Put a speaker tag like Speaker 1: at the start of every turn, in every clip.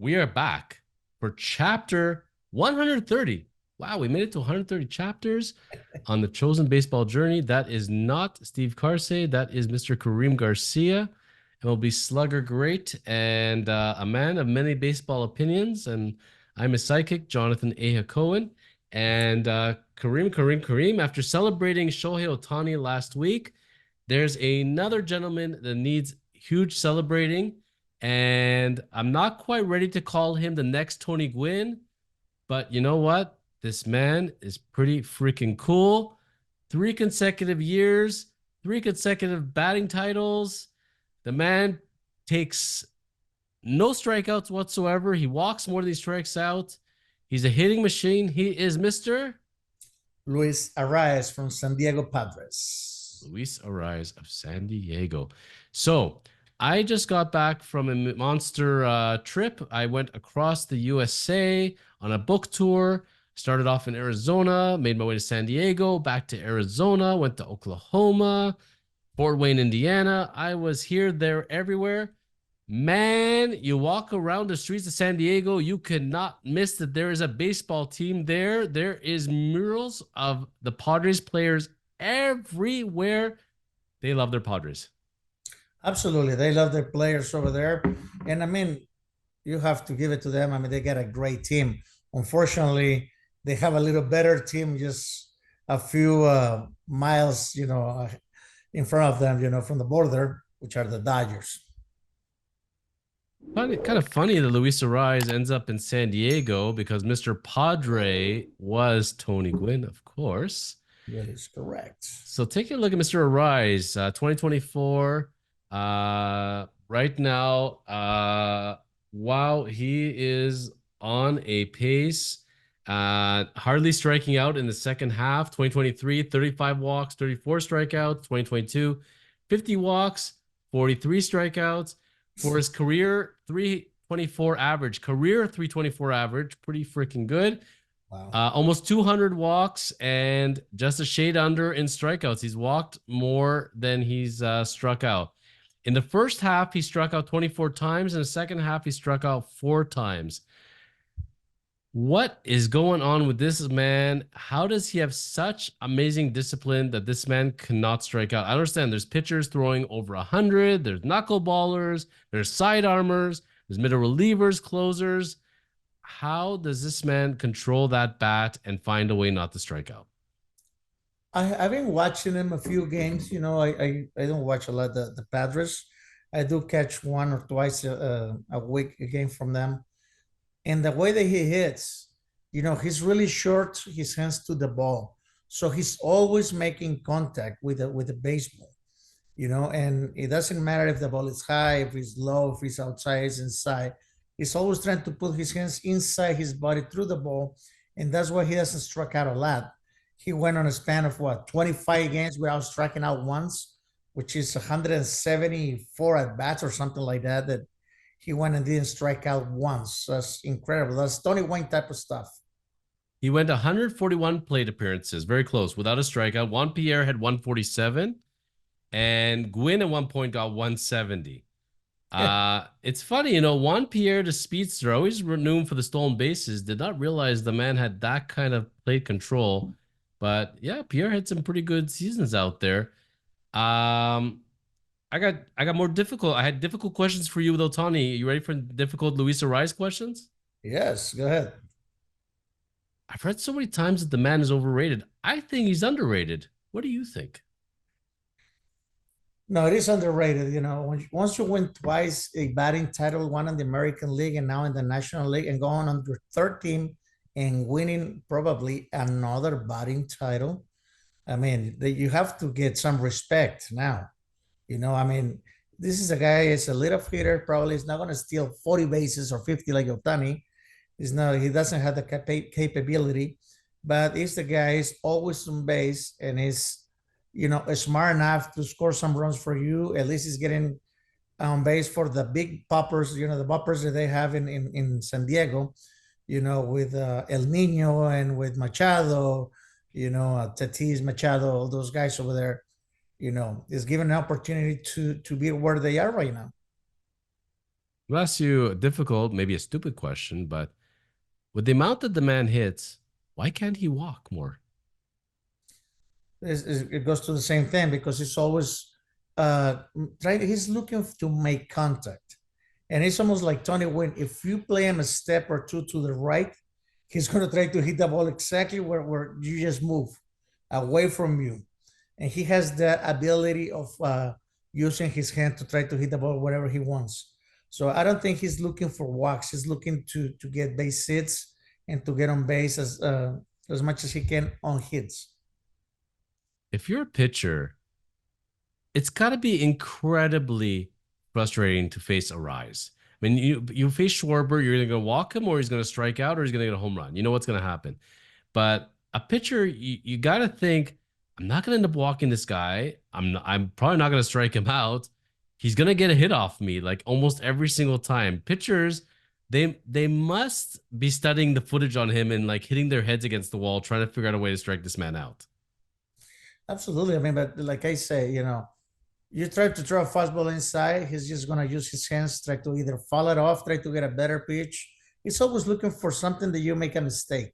Speaker 1: we are back for chapter 130. Wow, we made it to 130 chapters on the chosen baseball journey. That is not Steve Carsey. That is Mr. Karim Garcia. It will be Slugger Great and a man of many baseball opinions. And I'm his sidekick, Jonathan Aja Cohen. And Karim, after celebrating Shohei Ohtani last week, there's another gentleman that needs huge celebrating. And I'm not quite ready to call him the next Tony Gwynn, but you know what? This man is pretty freaking cool. 3 consecutive years, 3 consecutive batting titles. The man takes no strikeouts whatsoever. He walks more than he strikes out. He's a hitting machine. He is Mr.
Speaker 2: Luis Arráez from San Diego Padres.
Speaker 1: Luis Arraez of San Diego. So I just got back from a monster trip. I went across the USA on a book tour. Started off in Arizona, made my way to San Diego, back to Arizona, went to Oklahoma, Fort Wayne, Indiana. I was here, there, everywhere. Man, you walk around the streets of San Diego, you cannot miss that there is a baseball team there. There is murals of the Padres players everywhere. They love their Padres.
Speaker 2: Absolutely. They love their players over there. And I mean, you have to give it to them. I mean, they got a great team. Unfortunately, they have a little better team, just a few miles, in front of them, from the border, which are the Dodgers.
Speaker 1: Kind of funny that Luis Arraez ends up in San Diego because Mr. Padre was Tony Gwynn, of course.
Speaker 2: That is correct.
Speaker 1: So taking a look at Mr. Arraez, 2024, right now, wow, he is on a pace, hardly striking out in the second half. 2023, 35 walks, 34 strikeouts. 2022, 50 walks, 43 strikeouts. For his career 324 average, pretty freaking good.
Speaker 2: Wow.
Speaker 1: Almost 200 walks and just a shade under in strikeouts. He's walked more than he's struck out. In the first half, he struck out 24 times. In the second half, he struck out 4 times. What is going on with this man? How does he have such amazing discipline that this man cannot strike out? I understand there's pitchers throwing over 100. There's knuckleballers. There's sidearmers. There's middle relievers, closers. How does this man control that bat and find a way not to strike out?
Speaker 2: I've been watching him a few games. I don't watch a lot the Padres. I do catch one or twice a week a game from them. And the way that he hits, he's really short his hands to the ball. So he's always making contact with the baseball, and it doesn't matter if the ball is high, if it's low, if it's outside, it's inside. He's always trying to put his hands inside his body through the ball. And that's why he doesn't strike out a lot. He went on a span of 25 games without striking out once, which is 174 at bats or something like that, that he went and didn't strike out once. That's incredible. That's Tony Wayne type of stuff.
Speaker 1: He went 141 plate appearances, very close, without a strikeout. Juan Pierre had 147, and Gwynn at one point got 170. It's funny, Juan Pierre, the speedster, always known for the stolen bases, did not realize the man had that kind of plate control. But yeah, Pierre had some pretty good seasons out there. I got more difficult. I had difficult questions for you with Ohtani. You ready for difficult Luis Arraez questions?
Speaker 2: Yes, go ahead.
Speaker 1: I've read so many times that the man is overrated. I think he's underrated. What do you think?
Speaker 2: No, it is underrated. Once you win twice a batting title, one in the American League and now in the National League, and going on your third team and winning probably another batting title, I mean, you have to get some respect now. I mean, this is a guy, is a little hitter, probably is not going to steal 40 bases or 50 like Ohtani. He doesn't have the capability, but he's the guy is always on base and is, smart enough to score some runs for you. At least he's getting on base for the big poppers, the poppers that they have in San Diego, with El Nino and with Machado, Tatis, Machado, all those guys over there, is given an opportunity to be where they are right now.
Speaker 1: I'll ask you a difficult, maybe a stupid question, but with the amount that the man hits, why can't he walk more?
Speaker 2: It goes to the same thing because he's always trying. He's looking to make contact, and it's almost like Tony Wynn. If you play him a step or two to the right, he's going to try to hit the ball exactly where you just move away from you, and he has the ability of using his hand to try to hit the ball wherever he wants. So I don't think he's looking for walks. He's looking to get base hits and to get on base as much as he can on hits.
Speaker 1: If you're a pitcher, it's got to be incredibly frustrating to face Arráez. I mean, you face Schwarber, you're either going to walk him or he's going to strike out or he's going to get a home run. You know what's going to happen. But a pitcher, you got to think, I'm not going to end up walking this guy. I'm probably not going to strike him out. He's going to get a hit off me like almost every single time. Pitchers, they must be studying the footage on him and like hitting their heads against the wall, trying to figure out a way to strike this man out.
Speaker 2: Absolutely. I mean, but like I say, you try to throw a fastball inside, he's just going to use his hands, try to either fall it off, try to get a better pitch. He's always looking for something that you make a mistake.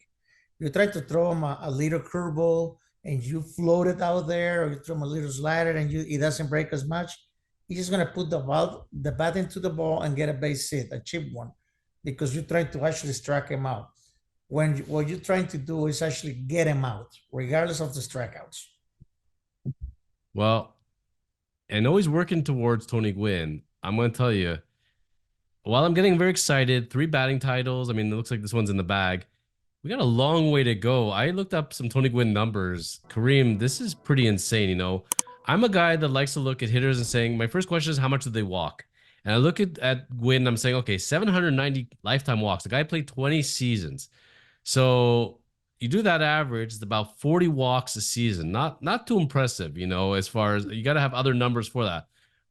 Speaker 2: You try to throw him a little curveball and you float it out there, or you throw him a little slider and it doesn't break as much. He's just going to put the bat into the ball and get a base hit, a cheap one, because you're trying to actually strike him out. When what you're trying to do is actually get him out, regardless of the strikeouts.
Speaker 1: Well, and always working towards Tony Gwynn, I'm going to tell you, while I'm getting very excited, 3 batting titles. I mean, it looks like this one's in the bag. We got a long way to go. I looked up some Tony Gwynn numbers. Kareem, this is pretty insane. I'm a guy that likes to look at hitters and saying, my first question is, how much do they walk? And I look at Gwynn and I'm saying, okay, 790 lifetime walks. The guy played 20 seasons. So you do that average, it's about 40 walks a season. Not too impressive, as far as you got to have other numbers for that.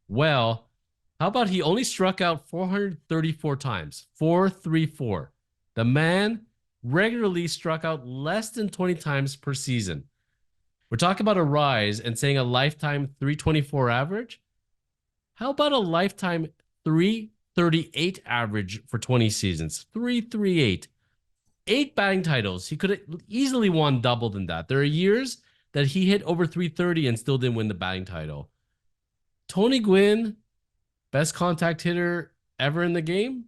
Speaker 1: Well, how about he only struck out 434 times? 434. The man regularly struck out less than 20 times per season. We're talking about Arráez and saying a lifetime 324 average. How about a lifetime 338 average for 20 seasons? 338. 8 batting titles. He could have easily won double than that. There are years that he hit over 330 and still didn't win the batting title. Tony Gwynn, best contact hitter ever in the game.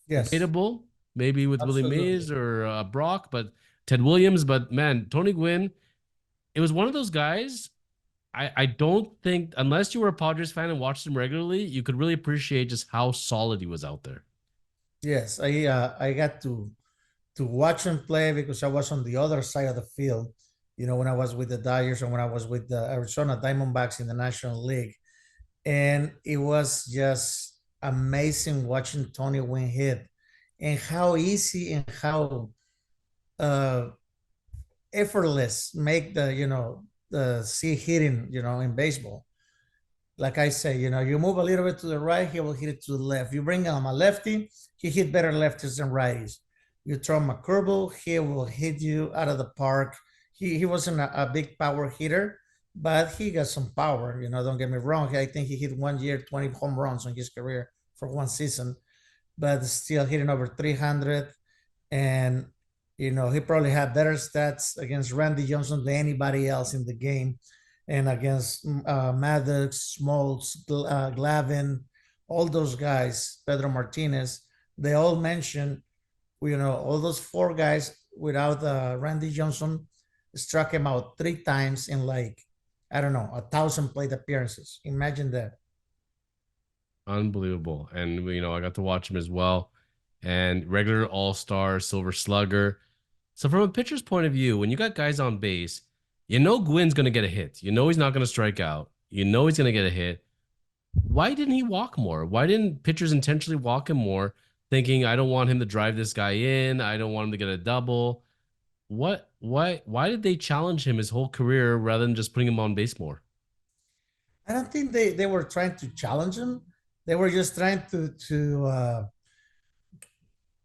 Speaker 2: Yes.
Speaker 1: Debatable, maybe with Willie
Speaker 2: Absolutely.
Speaker 1: Mays or Brock, but Ted Williams. But man, Tony Gwynn, it was one of those guys. I don't think, unless you were a Padres fan and watched him regularly, you could really appreciate just how solid he was out there.
Speaker 2: Yes, I got to watch him play because I was on the other side of the field, when I was with the Dodgers and when I was with the Arizona Diamondbacks in the National League. And it was just amazing watching Tony Wynn hit and how easy and how uh, effortless make the see hitting, in baseball. Like I say, you move a little bit to the right, he will hit it to the left. You bring him a lefty, he hit better lefties than righties. You throw him a curveball, he will hit you out of the park. He wasn't a big power hitter, but he got some power. Don't get me wrong. I think he hit 1 year 20 home runs on his career for one season, but still hitting over 300. And he probably had better stats against Randy Johnson than anybody else in the game, and against Maddox, Smoltz, Glavin, all those guys, Pedro Martinez. They all mentioned, all those 4 guys without Randy Johnson struck him out 3 times in like, I don't know, 1,000 plate appearances. Imagine that.
Speaker 1: Unbelievable. And, I got to watch him as well. And regular all-star, silver slugger. So from a pitcher's point of view, when you got guys on base, Gwynn's going to get a hit. He's not going to strike out. He's going to get a hit. Why didn't he walk more? Why didn't pitchers intentionally walk him more, thinking, I don't want him to drive this guy in. I don't want him to get a double. Why did they challenge him his whole career rather than just putting him on base more?
Speaker 2: I don't think they were trying to challenge him. They were just trying to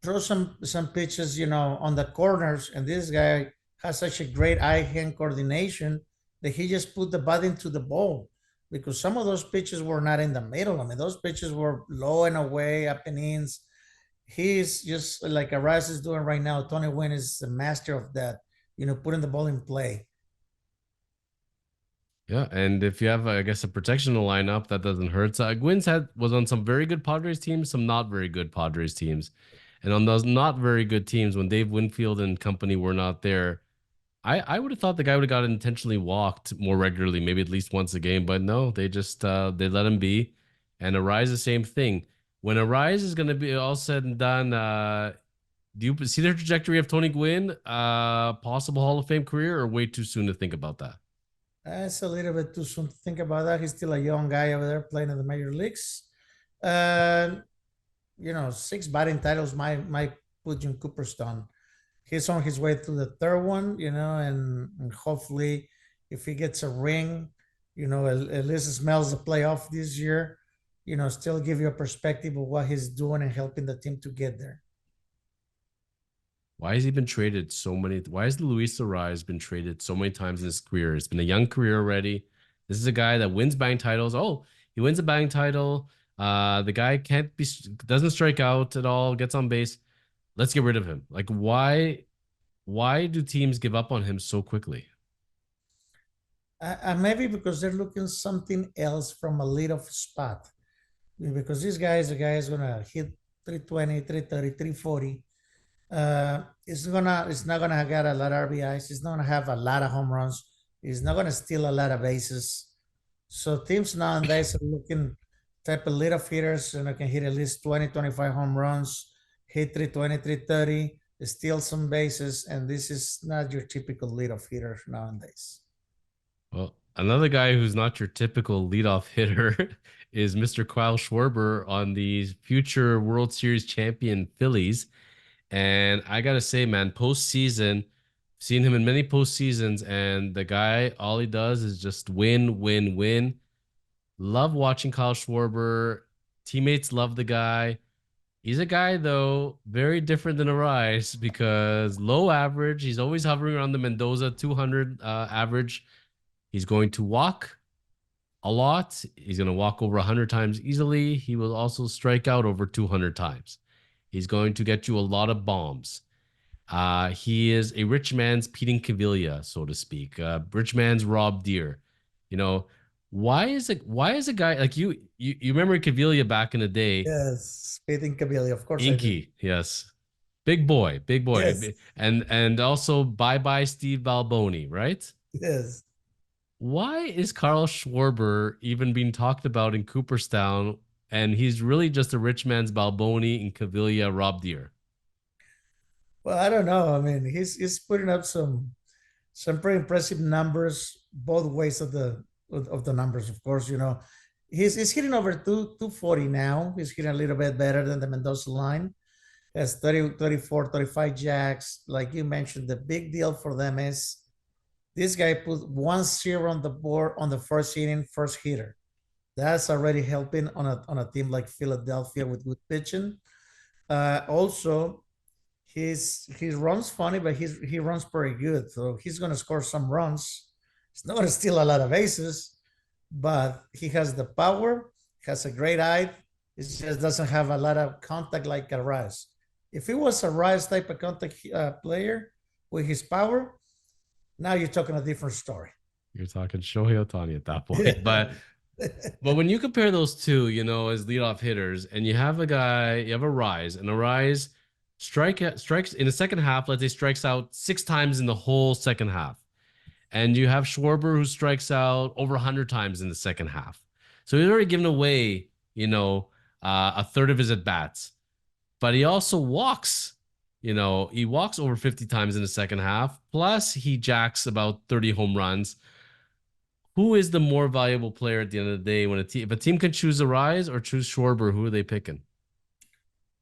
Speaker 2: throw some pitches, on the corners. And this guy has such a great eye-hand coordination that he just put the bat into the ball. because some of those pitches were not in the middle. I mean, those pitches were low and away, up and ins. He's just like Arráez is doing right now. Tony Gwynn is the master of that, putting the ball in play.
Speaker 1: Yeah, and if you have, I guess, a protection lineup, that doesn't hurt. So Gwyn's was on some very good Padres teams, some not very good Padres teams, and on those not very good teams, when Dave Winfield and company were not there, I would have thought the guy would have got intentionally walked more regularly, maybe at least once a game, but no, they just they let him be. And Arráez the same thing. When Arráez is going to be all said and done, do you see the trajectory of Tony Gwynn, possible Hall of Fame career, or way too soon to think about that?
Speaker 2: It's a little bit too soon to think about that. He's still a young guy over there playing in the major leagues. Uh, 6 batting titles might put Jim Cooperstone. He's on his way to the third one, and hopefully, if he gets a ring, at least smells the playoff this year. Still give you a perspective of what he's doing and helping the team to get there.
Speaker 1: Why has he been traded so many? Why has Luis Arraez been traded so many times in his career? It's been a young career already. This is a guy that wins batting titles. Oh, he wins a batting title. The guy doesn't strike out at all, gets on base. Let's get rid of him. Like, why do teams give up on him so quickly?
Speaker 2: Maybe because they're looking something else from a leadoff spot. Because this guy is a guy who's gonna hit 320, 330, 340. It's not gonna get a lot of RBIs. It's not gonna have a lot of home runs. He's not gonna steal a lot of bases. So teams nowadays are looking type of little hitters, can hit at least 20, 25 home runs, hit 320, 330, steal some bases, and this is not your typical leadoff hitter nowadays.
Speaker 1: Well, another guy who's not your typical leadoff hitter is Mr. Kyle Schwarber on the future World Series champion Phillies. And I gotta say, man, postseason, seen him in many postseasons, and the guy, all he does is just win, win, win. Love watching Kyle Schwarber. Teammates love the guy. He's a guy, though, very different than Arraez because low average. He's always hovering around the Mendoza 200 average. He's going to walk a lot. He's going to walk over 100 times easily. He will also strike out over 200 times. He's going to get you a lot of bombs. He is a rich man's Pete Cavilla, so to speak. Rich man's Rob Deere. You know, why is a guy like you remember Cavilla back in the day?
Speaker 2: Yes, Pete Cavilla, of course I do.
Speaker 1: Inky, yes. Big boy, big boy.
Speaker 2: Yes.
Speaker 1: And also bye-bye Steve Balboni, right?
Speaker 2: Yes.
Speaker 1: Why is Carl Schwarber even being talked about in Cooperstown? And he's really just a rich man's Balboni and Cavilla Rob Deere.
Speaker 2: Well, I don't know. I mean, he's putting up some pretty impressive numbers both ways of the numbers. Of course, he's hitting over 240 now. He's hitting a little bit better than the Mendoza line. Has 30, 34, 35 jacks. Like you mentioned, the big deal for them is this guy put 1-0 on the board on the first inning, first hitter. That's already helping on a team like Philadelphia with good pitching. Also, he runs funny, but he runs pretty good. So he's gonna score some runs. He's not gonna steal a lot of bases, but he has the power, has a great eye. It just doesn't have a lot of contact like Arraez. If he was a Rice type of contact player with his power, now you're talking a different story.
Speaker 1: You're talking Shohei Ohtani at that point. But when you compare those two, as leadoff hitters, and you have a Rise, and a Rise strikes in the second half, let's say strikes out 6 times in the whole second half. And you have Schwarber who strikes out over 100 times in the second half. So he's already given away, a third of his at bats. But he also walks. He walks over 50 times in the second half. Plus, he jacks about 30 home runs. Who is the more valuable player at the end of the day when if a team can choose Arraez or choose Schwarber, who are they picking?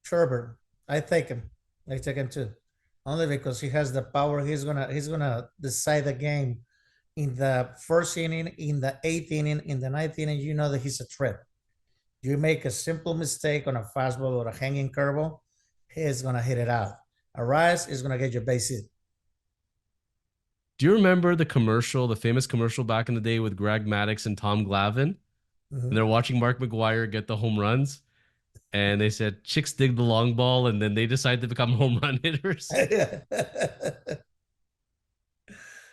Speaker 2: Schwarber, I take him. I take him too, only because he has the power. He's gonna decide the game in the first inning, in the 8th inning, in the 9th inning. You know that he's a threat. You make a simple mistake on a fastball or a hanging curveball, he's gonna hit it out. Arraez is gonna get your base hit.
Speaker 1: Do you remember the commercial, the famous commercial back in the day with Greg Maddux and Tom Glavine? And they're
Speaker 2: Mhm.
Speaker 1: watching Mark McGuire get the home runs. And they said, chicks dig the long ball. And then they decide to become home run hitters.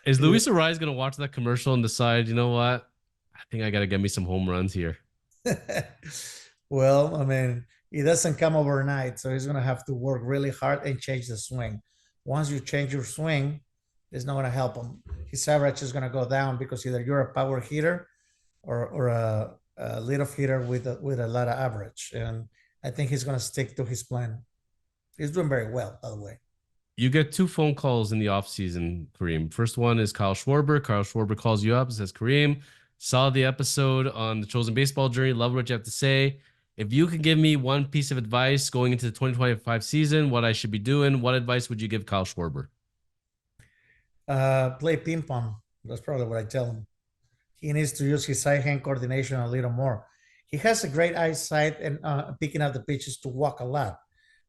Speaker 1: Is
Speaker 2: Yeah.
Speaker 1: Luis Arraez going to watch that commercial and decide, you know what? I think I got to get me some home runs here.
Speaker 2: Well, I mean, it doesn't come overnight, so he's going to have to work really hard and change the swing. Once you change your swing, it's not going to help him. His average is going to go down because either you're a power hitter or a leadoff hitter with a lot of average. And I think he's going to stick to his plan. He's doing very well, by the way.
Speaker 1: You get two phone calls in the offseason, Kareem. First one is Kyle Schwarber. Kyle Schwarber calls you up and says, Kareem, saw the episode on the Chosen Baseball Journey. Love what you have to say. If you could give me one piece of advice going into the 2025 season, what I should be doing, what advice would you give Kyle Schwarber?
Speaker 2: Play ping pong. That's probably what I tell him. He needs to use his side hand coordination a little more. He has a great eyesight and picking up the pitches to walk a lot,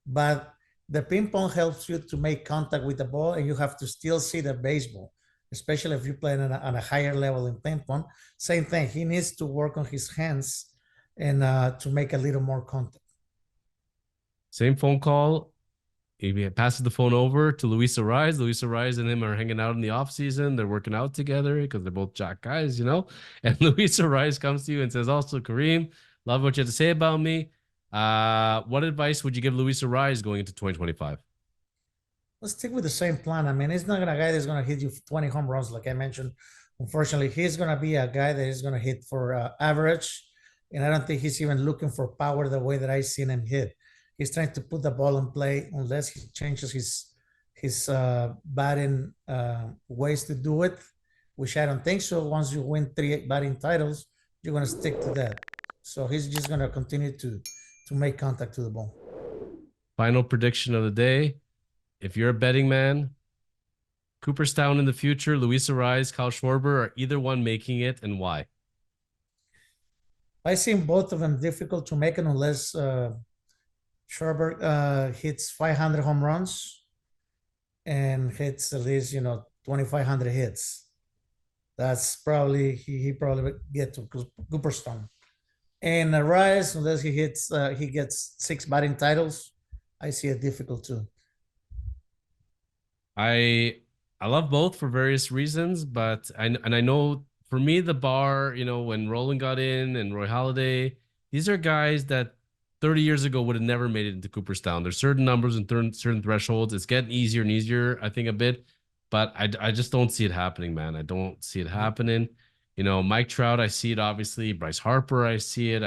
Speaker 2: but the ping pong helps you to make contact with the ball, and you have to still see the baseball, especially if you're playing on a higher level in ping pong. Same thing. He needs to work on his hands and to make a little more contact.
Speaker 1: Same phone call. He passes the phone over to Luis Arraez. Luis Arraez and him are hanging out in the offseason. They're working out together because they're both jack guys, you know? And Luis Arraez comes to you and says, also, Kareem, love what you have to say about me. What advice would you give Luis Arraez going into 2025?
Speaker 2: Let's stick with the same plan. I mean, he's not a guy that's going to hit you 20 home runs, like I mentioned. Unfortunately, he's going to be a guy that is going to hit for average. And I don't think he's even looking for power the way that I've seen him hit. He's trying to put the ball in play unless he changes his batting ways to do it, which I don't think so. Once you win 3 batting titles, you're going to stick to that. So he's just going to continue to make contact to the ball.
Speaker 1: Final prediction of the day. If you're a betting man, Cooperstown in the future, Luis Arraez, Kyle Schwarber, are either one making it, and why?
Speaker 2: I seen both of them difficult to make it unless Schwarber hits 500 home runs and hits at least 2,500 hits. That's probably he probably get to Cooperstown. And Arraez, unless he gets 6 batting titles, I see it difficult too.
Speaker 1: I I love both for various reasons, but I know for me the bar, when Roland got in and Roy Halladay, these are guys that 30 years ago would have never made it into Cooperstown. There's certain numbers and certain thresholds. It's getting easier and easier, I think, a bit, but I just don't see it happening, man. I don't see it happening. Mike Trout, I see it obviously. Bryce Harper, I see it.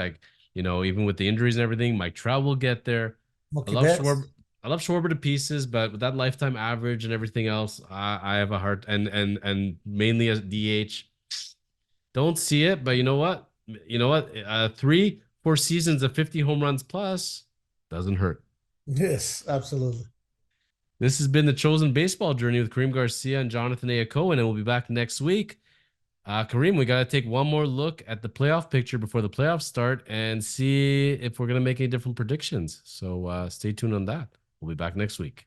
Speaker 1: Even with the injuries and everything, Mike Trout will get there. I
Speaker 2: Mookie
Speaker 1: love
Speaker 2: Betts.
Speaker 1: Schwarber. I love Schwarber to pieces, but with that lifetime average and everything else, I have a hard and mainly as DH. Don't see it, but you know what? 3, 4 seasons of 50 home runs plus doesn't hurt.
Speaker 2: Yes, absolutely.
Speaker 1: This has been the Chosen Baseball Journey with Karim Garcia and Jonathan A. Cohen, and we'll be back next week. Kareem, we got to take one more look at the playoff picture before the playoffs start and see if we're going to make any different predictions. So stay tuned on that. We'll be back next week.